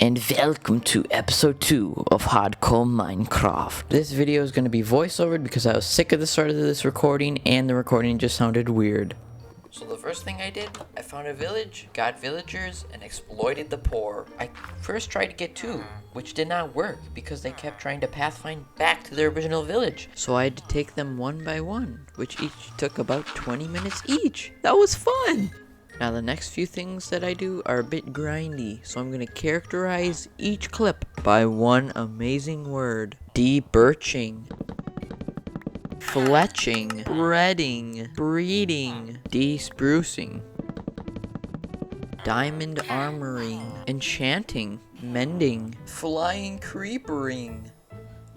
And welcome to episode 2 of Hardcore Minecraft. This video is going to be voiceovered because I was sick at the start of this recording and the recording just sounded weird. So the first thing I did, I found a village, got villagers, and exploited the poor. I first tried to get 2, which did not work because they kept trying to pathfind back to their original village. So I had to take them one by one, which each took about 20 minutes each. That was fun! Now the next few things that I do are a bit grindy, so I'm going to characterize each clip by one amazing word. De-birching, fletching, breading, breeding, de-sprucing, diamond armoring, enchanting, mending, flying creepering.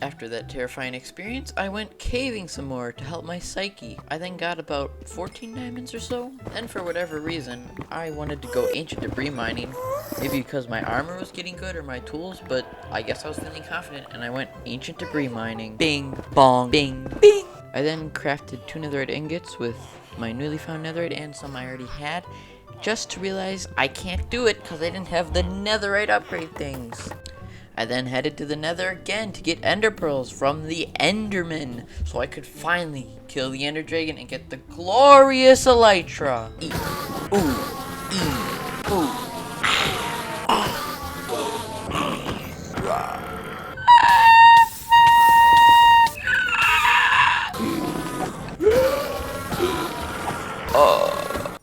After that terrifying experience, I went caving some more to help my psyche. I then got about 14 diamonds or so. Then for whatever reason, I wanted to go ancient debris mining. Maybe because my armor was getting good or my tools, but I guess I was feeling confident and I went ancient debris mining. Bing, bong, bing, bing. I then crafted 2 netherite ingots with my newly found netherite and some I already had, just to realize I can't do it because I didn't have the netherite upgrade things. I then headed to the nether again to get ender pearls from the enderman, so I could finally kill the ender dragon and get the glorious elytra.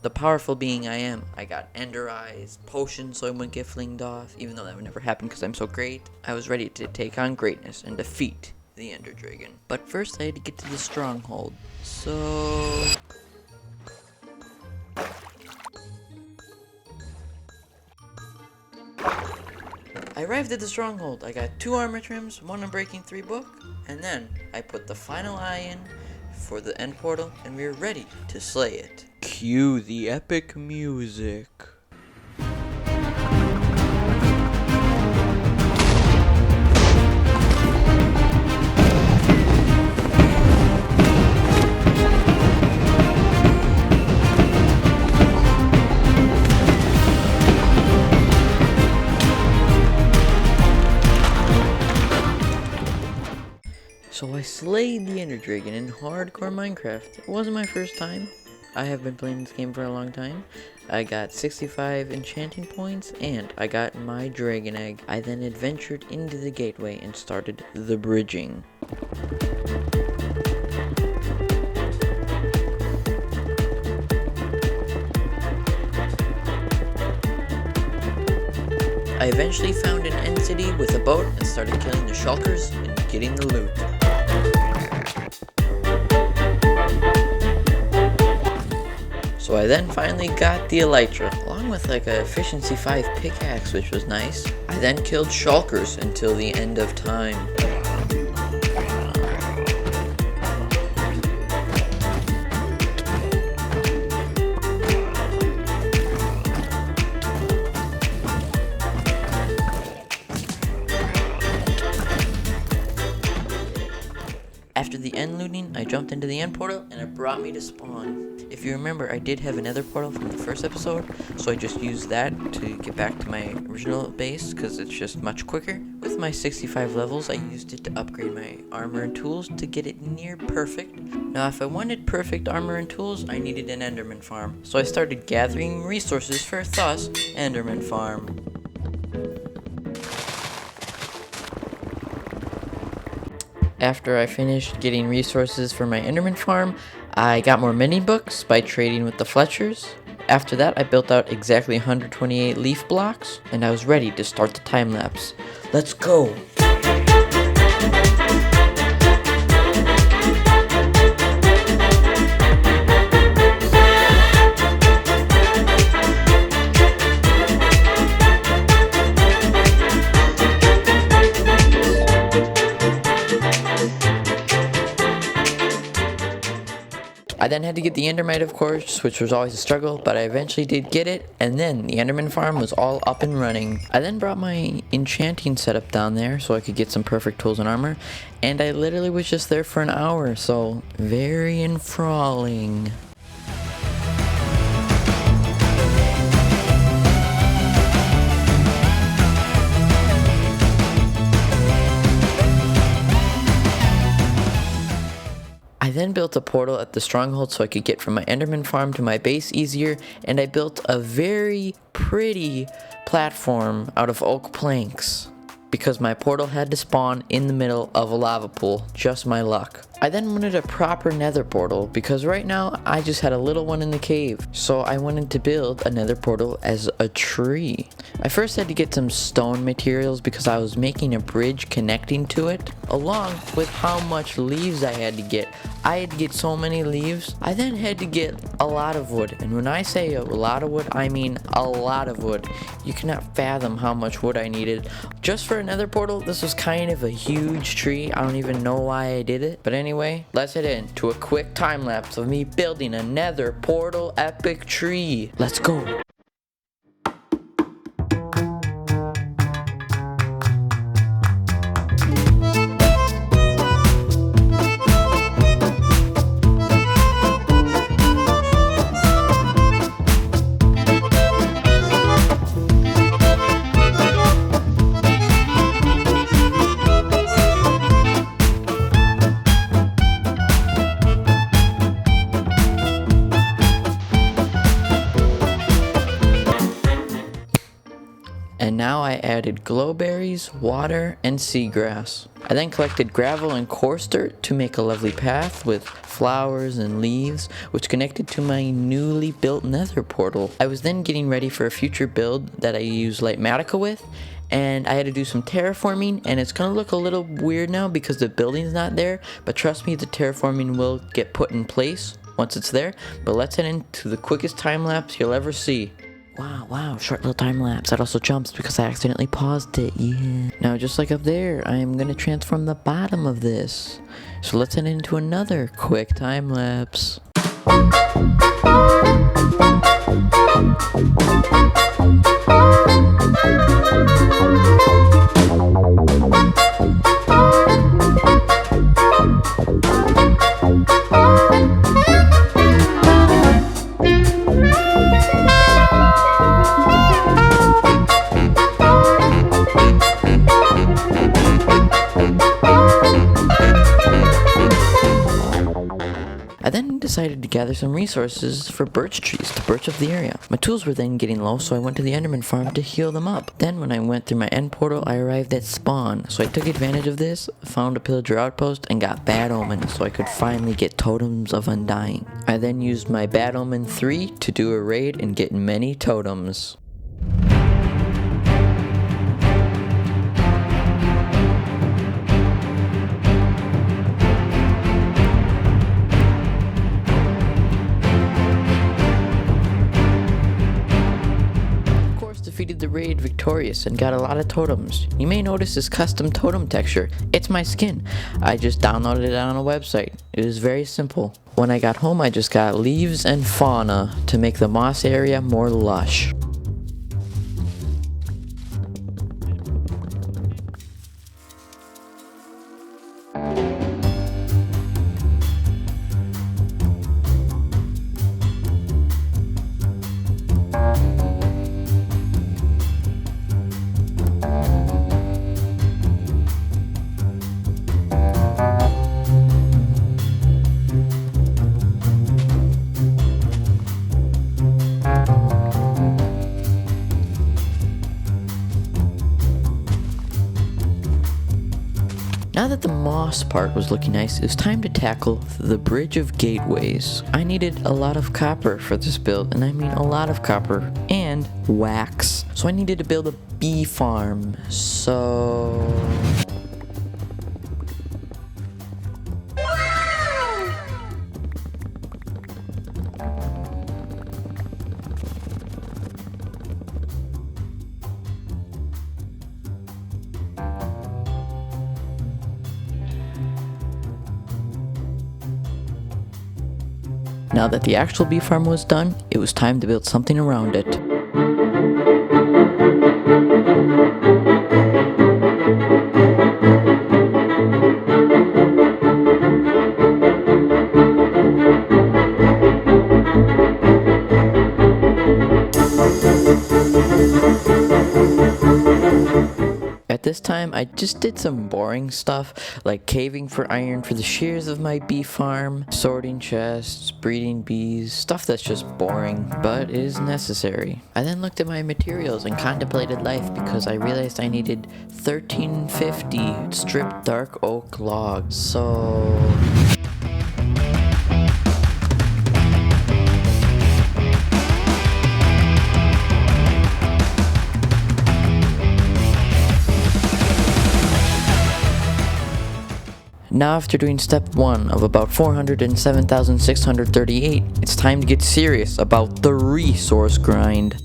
The powerful being I am. I got ender eyes, potions so I wouldn't get flinged off, even though that would never happen because I'm so great. I was ready to take on greatness and defeat the ender dragon. But first I had to get to the stronghold. So I arrived at the stronghold. I got 2 armor trims, 1 unbreaking 3 book, and then I put the final eye in for the end portal and we were ready to slay it. Cue the epic music. So I slayed the ender dragon in hardcore Minecraft. It wasn't my first time. I have been playing this game for a long time. I got 65 enchanting points and I got my dragon egg. I then adventured into the gateway and started the bridging. I eventually found an end city with a boat and started killing the shulkers and getting the loot. So I then finally got the elytra, along with like a efficiency 5 pickaxe, which was nice. I then killed shulkers until the end of time. After the end looting, I jumped into the end portal and it brought me to spawn. If you remember, I did have another portal from the first episode, so I just used that to get back to my original base because it's just much quicker. With my 65 levels, I used it to upgrade my armor and tools to get it near perfect. Now, if I wanted perfect armor and tools, I needed an enderman farm, so I started gathering resources for thus enderman farm. After I finished getting resources for my enderman farm, I got more mending books by trading with the Fletchers. After that, I built out exactly 128 leaf blocks, and I was ready to start the time lapse. Let's go! I then had to get the endermite, of course, which was always a struggle, but I eventually did get it, and then the enderman farm was all up and running. I then brought my enchanting setup down there so I could get some perfect tools and armor, and I literally was just there for an hour, so very enthralling. then built a portal at the stronghold so I could get from my enderman farm to my base easier, and I built a very pretty platform out of oak planks because my portal had to spawn in the middle of a lava pool. Just my luck. I then wanted a proper nether portal because right now I just had a little one in the cave. So I wanted to build a nether portal as a tree. I first had to get some stone materials because I was making a bridge connecting to it, along with how much leaves I had to get. I had to get so many leaves. I then had to get a lot of wood. And when I say a lot of wood, I mean a lot of wood. You cannot fathom how much wood I needed. Just for a nether portal, this was kind of a huge tree. I don't even know why I did it. But anyway, let's head into a quick time lapse of me building a nether portal epic tree. Let's go. And now I added glowberries, water, and seagrass. I then collected gravel and coarse dirt to make a lovely path with flowers and leaves, which connected to my newly built nether portal. I was then getting ready for a future build that I use Lightmatica with, and I had to do some terraforming, and it's gonna look a little weird now because the building's not there, but trust me, the terraforming will get put in place once it's there. But let's head into the quickest time lapse you'll ever see. Wow, short little time lapse. That also jumps because I accidentally paused it, yeah. Now, just like up there, I am gonna transform the bottom of this. So let's head into another quick time lapse. I then decided to gather some resources for birch trees to birch up the area. My tools were then getting low, so I went to the enderman farm to heal them up. Then when I went through my end portal, I arrived at spawn. So I took advantage of this, found a pillager outpost, and got bad omen so I could finally get totems of undying. I then used my bad omen 3 to do a raid and get many totems. Defeated the raid victorious and got a lot of totems. You may notice this custom totem texture. It's my skin. I just downloaded it on a website. It is very simple. When I got home, I just got leaves and fauna to make the moss area more lush. Now that the moss part was looking nice, it was time to tackle the bridge of gateways. I needed a lot of copper for this build, and I mean a lot of copper, and wax. So I needed to build a bee farm, Now that the actual bee farm was done, it was time to build something around it. At this time, I just did some boring stuff, like caving for iron for the shears of my bee farm, sorting chests, breeding bees, stuff that's just boring, but is necessary. I then looked at my materials and contemplated life because I realized I needed 1350 stripped dark oak logs, so... Now after doing step 1 of about 407,638, it's time to get serious about the resource grind.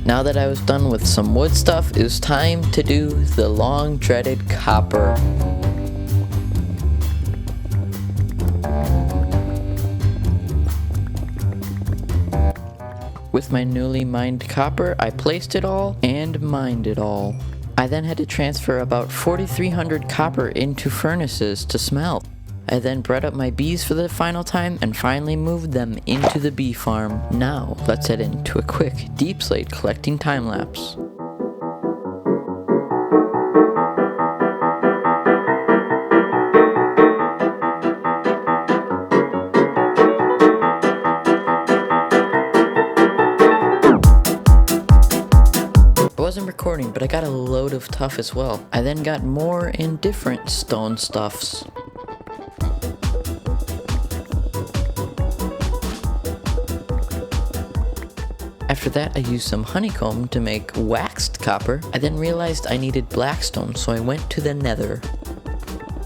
Now that I was done with some wood stuff, it was time to do the long dreaded copper. With my newly mined copper, I placed it all and mined it all. I then had to transfer about 4,300 copper into furnaces to smelt. I then bred up my bees for the final time and finally moved them into the bee farm. Now, let's head into a quick deep slate collecting time lapse. I wasn't recording, but I got a load of tuff as well. I then got more and different stone stuffs. After that, I used some honeycomb to make waxed copper. I then realized I needed blackstone, so I went to the nether.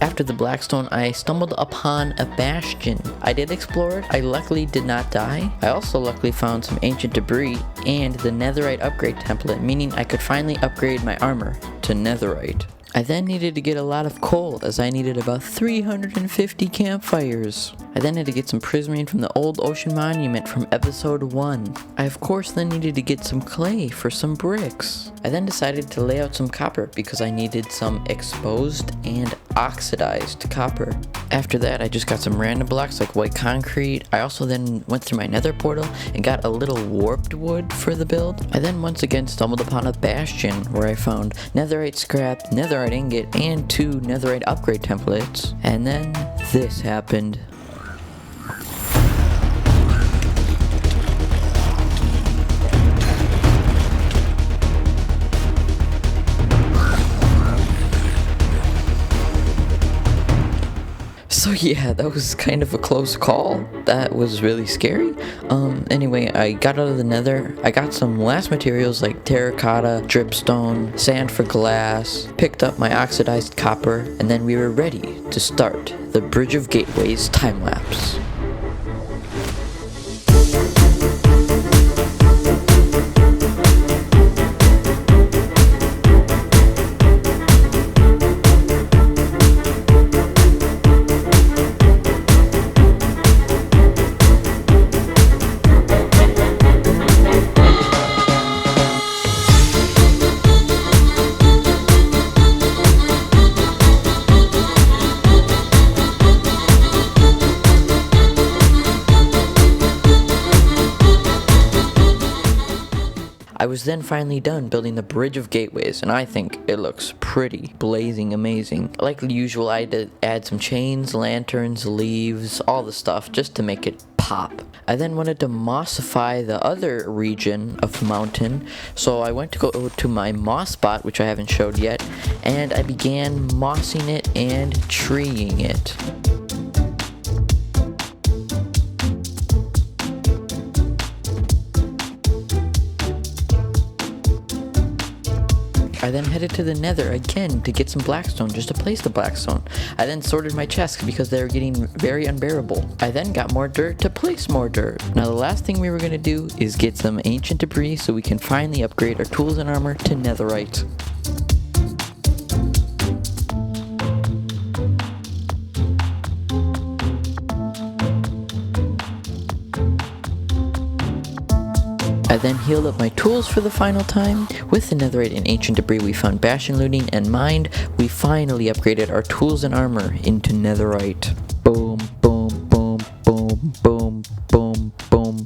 After the blackstone, I stumbled upon a bastion. I did explore it. I luckily did not die. I also luckily found some ancient debris and the netherite upgrade template, meaning I could finally upgrade my armor to netherite. I then needed to get a lot of coal, as I needed about 350 campfires. I then had to get some prismarine from the old ocean monument from episode 1. I of course then needed to get some clay for some bricks. I then decided to lay out some copper because I needed some exposed and oxidized copper. After that, I just got some random blocks like white concrete. I also then went through my nether portal and got a little warped wood for the build. I then once again stumbled upon a bastion where I found netherite scrap, netherite ingot, and 2 netherite upgrade templates. And then this happened. So yeah, that was kind of a close call. That was really scary. Anyway, I got out of the nether. I got some last materials like terracotta, dripstone, sand for glass, picked up my oxidized copper, and then we were ready to start the Bridge of Gateways time lapse. I was then finally done building the Bridge of Gateways, and I think it looks pretty blazing amazing. Like usual, I had to add some chains, lanterns, leaves, all the stuff just to make it pop. I then wanted to mossify the other region of the mountain, so I went to go to my moss spot, which I haven't showed yet, and I began mossing it and treeing it. I then headed to the nether again to get some blackstone just to place the blackstone. I then sorted my chests because they were getting very unbearable. I then got more dirt to place more dirt. Now the last thing we were going to do is get some ancient debris so we can finally upgrade our tools and armor to netherite. I then healed up my tools for the final time. With the netherite and ancient debris we found bashing, looting, and mined, we finally upgraded our tools and armor into netherite. Boom, boom, boom, boom, boom, boom, boom,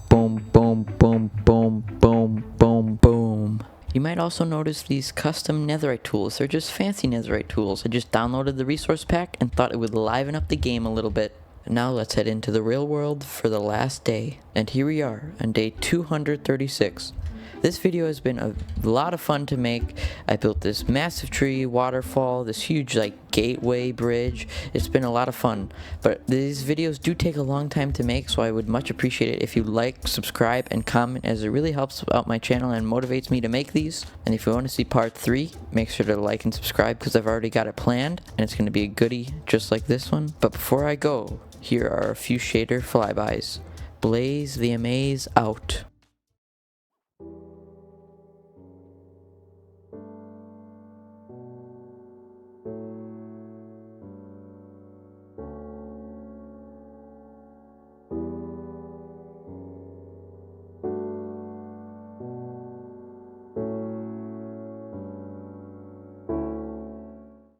boom, boom, boom, boom, boom, boom, boom. You might also notice these custom netherite tools. They're just fancy netherite tools. I just downloaded the resource pack and thought it would liven up the game a little bit. Now let's head into the real world for the last day. And here we are on day 236. This video has been a lot of fun to make. I built this massive tree, waterfall, this huge gateway bridge. It's been a lot of fun. But these videos do take a long time to make, so I would much appreciate it if you like, subscribe, and comment, as it really helps out my channel and motivates me to make these. And if you want to see part 3, make sure to like and subscribe because I've already got it planned and it's going to be a goodie just like this one. But before I go, here are a few shader flybys. Blaze the Amaze out.